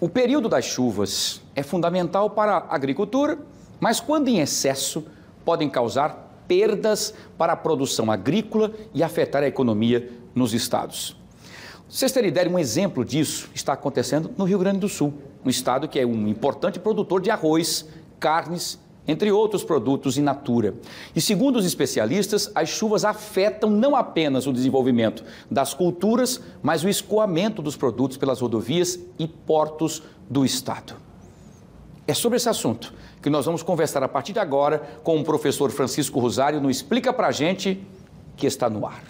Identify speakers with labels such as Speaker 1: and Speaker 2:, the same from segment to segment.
Speaker 1: O período das chuvas é fundamental para a agricultura, mas quando em excesso podem causar perdas para a produção agrícola e afetar a economia nos estados. Vocês terem ideia, um exemplo disso está acontecendo no Rio Grande do Sul, um estado que é um importante produtor de arroz, carnes, entre outros produtos in natura. E segundo os especialistas, as chuvas afetam não apenas o desenvolvimento das culturas, mas o escoamento dos produtos pelas rodovias e portos do estado. É sobre esse assunto que nós vamos conversar a partir de agora com o professor Francisco Rosário no Explica Pra Gente, que está no ar.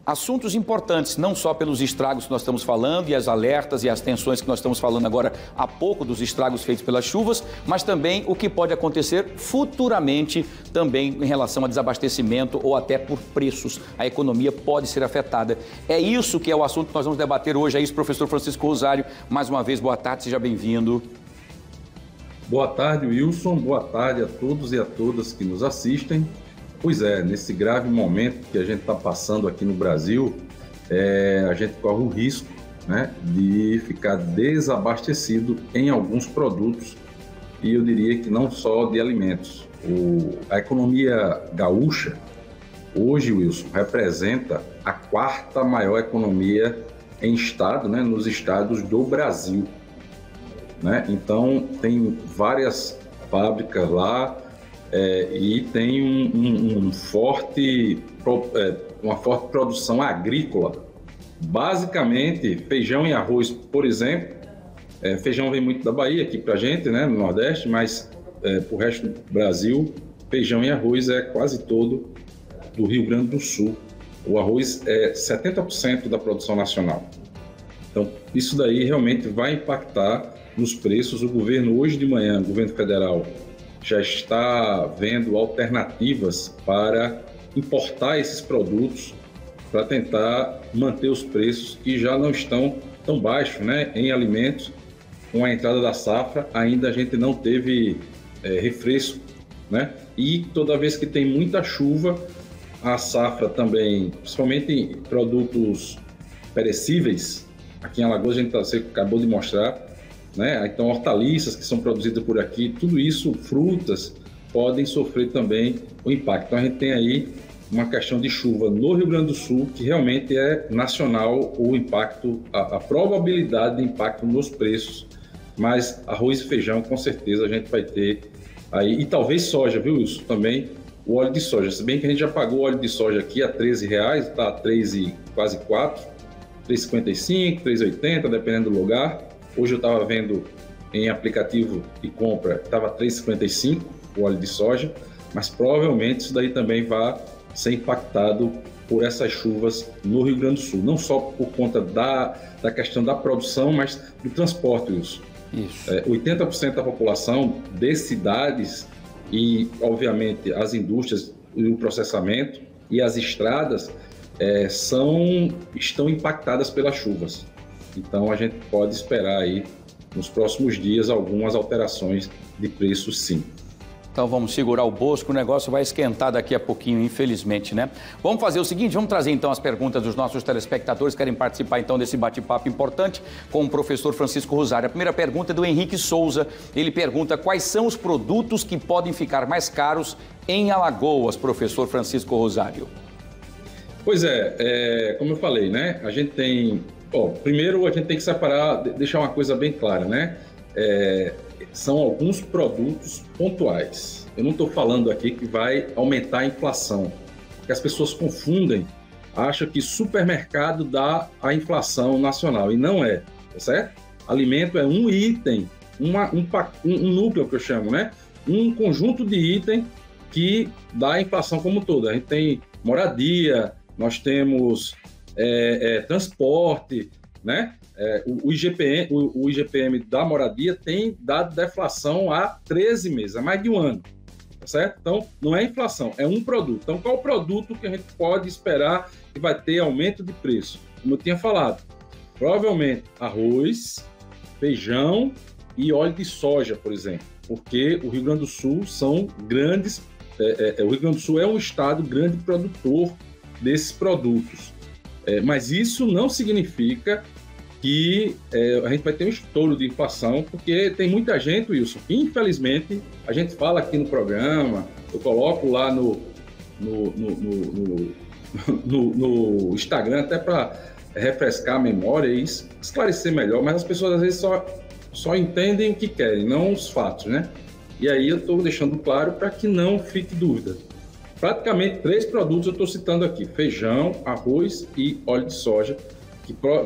Speaker 1: Assuntos importantes, não só pelos estragos que nós estamos falando e as alertas e as tensões que nós estamos falando agora há pouco dos estragos feitos pelas chuvas, mas também o que pode acontecer futuramente também em relação a desabastecimento ou até por preços. A economia pode ser afetada. É isso que é o assunto que nós vamos debater hoje. É isso, professor Francisco Rosário. Mais uma vez, boa tarde, seja bem-vindo.
Speaker 2: Boa tarde, Wilson. Boa tarde a todos e a todas que nos assistem. Pois é, nesse grave momento que a gente está passando aqui no Brasil, a gente corre o risco, né, de ficar desabastecido em alguns produtos, e eu diria que não só de alimentos. A economia gaúcha, hoje, Wilson, representa a quarta maior economia em estado, né, nos estados do Brasil, né? Então, tem várias fábricas lá, e tem uma forte produção agrícola. Basicamente, feijão e arroz, por exemplo. Feijão vem muito da Bahia aqui para a gente, né, no Nordeste, mas para o resto do Brasil, feijão e arroz é quase todo do Rio Grande do Sul. O arroz é 70% da produção nacional. Então, isso daí realmente vai impactar nos preços. O governo, hoje de manhã, o governo federal, já está vendo alternativas para importar esses produtos para tentar manter os preços que já não estão tão baixos, né, em alimentos. Com a entrada da safra, ainda a gente não teve refresco, né? E toda vez que tem muita chuva, a safra também, principalmente em produtos perecíveis, aqui em Alagoas você acabou de mostrar, né? Então, hortaliças que são produzidas por aqui, tudo isso, frutas, podem sofrer também o impacto. Então, a gente tem aí uma questão de chuva no Rio Grande do Sul, que realmente é nacional o impacto, a probabilidade de impacto nos preços, mas arroz e feijão, com certeza, a gente vai ter aí, e talvez soja, viu, Wilson? Também o óleo de soja, se bem que a gente já pagou o óleo de soja aqui a R$13, está a 3 e quase 4, R$3,55, R$3,80, dependendo do lugar. Hoje eu estava vendo em aplicativo de compra, estava R$3,55 o óleo de soja, mas provavelmente isso daí também vai ser impactado por essas chuvas no Rio Grande do Sul. Não só por conta da questão da produção, mas do transporte, Wilson. Isso. 80% da população de cidades e, obviamente, as indústrias e o processamento e as estradas estão impactadas pelas chuvas. Então, a gente pode esperar aí, nos próximos dias, algumas alterações de preço, sim.
Speaker 1: Então, vamos segurar o bolso, que o negócio vai esquentar daqui a pouquinho, infelizmente, né? Vamos fazer o seguinte, vamos trazer, então, as perguntas dos nossos telespectadores que querem participar, então, desse bate-papo importante com o professor Francisco Rosário. A primeira pergunta é do Henrique Souza. Ele pergunta quais são os produtos que podem ficar mais caros em Alagoas, professor Francisco Rosário.
Speaker 2: Pois como eu falei, né? A gente tem... primeiro a gente tem que separar, deixar uma coisa bem clara, né? São alguns produtos pontuais. Eu não estou falando aqui que vai aumentar a inflação, porque as pessoas confundem, acham que supermercado dá a inflação nacional, e não é, tá certo? Alimento é um item, um núcleo que eu chamo, né? Um conjunto de itens que dá a inflação como um todo. A gente tem moradia, nós temos transporte, né? O IGPM da moradia tem dado deflação há 13 meses, há mais de um ano, tá certo? Então, não é inflação, é um produto. Então, qual o produto que a gente pode esperar que vai ter aumento de preço? Como eu tinha falado, provavelmente arroz, feijão e óleo de soja, por exemplo, porque o Rio Grande do Sul são grandes, o Rio Grande do Sul é um estado grande produtor desses produtos, mas isso não significa que a gente vai ter um estouro de inflação, porque tem muita gente, Wilson, infelizmente, a gente fala aqui no programa, eu coloco lá no Instagram até para refrescar a memória e esclarecer melhor, mas as pessoas às vezes só entendem o que querem, não os fatos, né? E aí eu estou deixando claro para que não fique dúvida. Praticamente 3 produtos eu estou citando aqui: feijão, arroz e óleo de soja,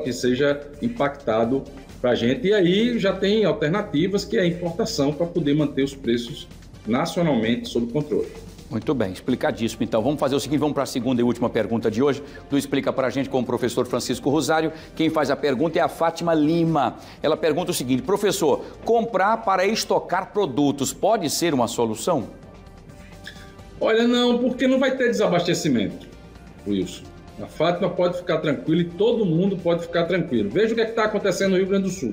Speaker 2: que seja impactado para a gente. E aí já tem alternativas, que é a importação, para poder manter os preços nacionalmente sob controle.
Speaker 1: Muito bem, explicadíssimo. Então, vamos fazer o seguinte, vamos para a segunda e última pergunta de hoje. Tu explica para a gente com o professor Francisco Rosário. Quem faz a pergunta é a Fátima Lima. Ela pergunta o seguinte: professor, comprar para estocar produtos pode ser uma solução?
Speaker 2: Olha, não, porque não vai ter desabastecimento, Wilson. A Fátima pode ficar tranquila e todo mundo pode ficar tranquilo. Veja o que está acontecendo no Rio Grande do Sul.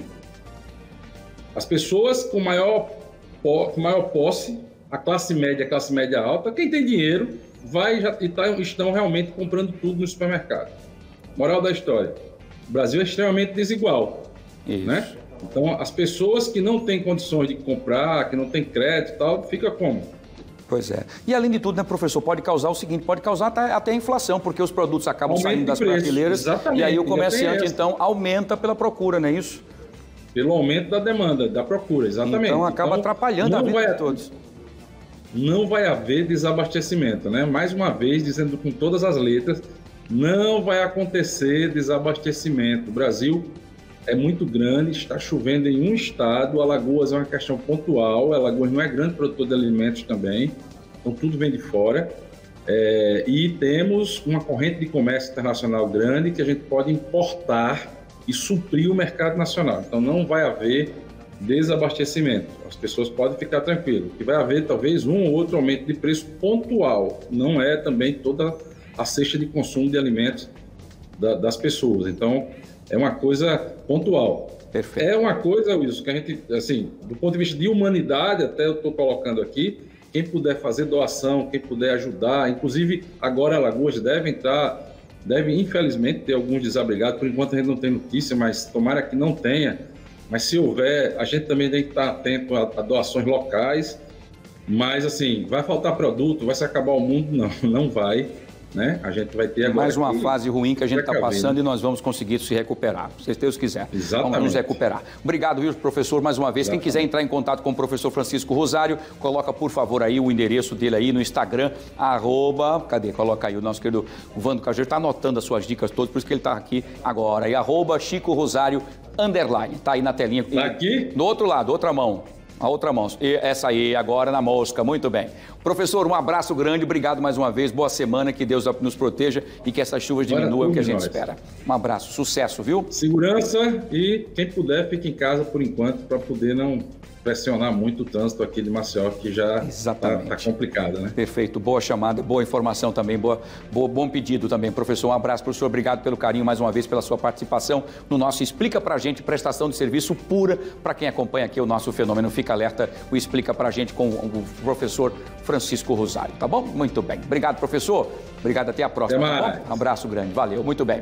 Speaker 2: As pessoas com maior posse, a classe média alta, quem tem dinheiro, estão realmente comprando tudo no supermercado. Moral da história: o Brasil é extremamente desigual.
Speaker 1: Isso.
Speaker 2: Né? Então, as pessoas que não têm condições de comprar, que não têm crédito e tal, fica como?
Speaker 1: Pois é. E além de tudo, né, professor, pode causar o seguinte, pode causar até a inflação, porque os produtos acabam saindo das prateleiras.
Speaker 2: Exatamente.
Speaker 1: E aí o comerciante, então, aumenta pela procura, não é isso?
Speaker 2: Pelo aumento da demanda, da procura, exatamente.
Speaker 1: Então acaba atrapalhando a vida de todos.
Speaker 2: Não vai haver desabastecimento, né? Mais uma vez, dizendo com todas as letras, não vai acontecer desabastecimento. O Brasil é muito grande, está chovendo em um estado, Alagoas é uma questão pontual, Alagoas não é grande produtor de alimentos também, então tudo vem de fora. E temos uma corrente de comércio internacional grande que a gente pode importar e suprir o mercado nacional. Então não vai haver desabastecimento, as pessoas podem ficar tranquilas. Que vai haver talvez um ou outro aumento de preço pontual, não é também toda a cesta de consumo de alimentos das pessoas. Então é uma coisa pontual.
Speaker 1: Perfeito.
Speaker 2: É uma coisa, Wilson, que a gente, assim, do ponto de vista de humanidade, até eu estou colocando aqui, quem puder fazer doação, quem puder ajudar, inclusive agora Alagoas deve infelizmente ter alguns desabrigados, por enquanto a gente não tem notícia, mas tomara que não tenha, mas se houver, a gente também tem que estar atento a doações locais, mas assim, vai faltar produto, vai se acabar o mundo? Não vai. Né? A gente vai ter agora
Speaker 1: mais uma fase ruim que a gente está passando e nós vamos conseguir se recuperar, se Deus quiser.
Speaker 2: Exatamente.
Speaker 1: Vamos nos recuperar. Obrigado, Wilson, professor, mais uma vez.
Speaker 2: Exatamente.
Speaker 1: Quem quiser entrar em contato com o professor Francisco Rosário, coloca, por favor, aí o endereço dele aí no Instagram, coloca aí o nosso querido Vando Cajueiro, está anotando as suas dicas todas, por isso que ele está aqui agora, e @Chico Rosário _ tá aí na telinha.
Speaker 2: Tá aqui?
Speaker 1: Do outro lado, outra mão. A outra mão. E essa aí, agora na mosca. Muito bem. Professor, um abraço grande. Obrigado mais uma vez. Boa semana. Que Deus nos proteja e que essas chuvas diminuam, é o que a gente espera. Um abraço. Sucesso, viu?
Speaker 2: Segurança e quem puder, fique em casa por enquanto para poder não pressionar muito o trânsito aqui de Maceió, que já está complicado, né?
Speaker 1: Perfeito. Boa chamada, boa informação também, bom pedido também. Professor, um abraço para o senhor. Obrigado pelo carinho mais uma vez, pela sua participação no nosso Explica Pra Gente, prestação de serviço pura para quem acompanha aqui o nosso fenômeno. Fica alerta, o Explica Pra Gente com o professor Francisco Rosário, tá bom? Muito bem. Obrigado, professor. Obrigado, até a próxima. Tá bom? Um abraço grande. Valeu, muito bem.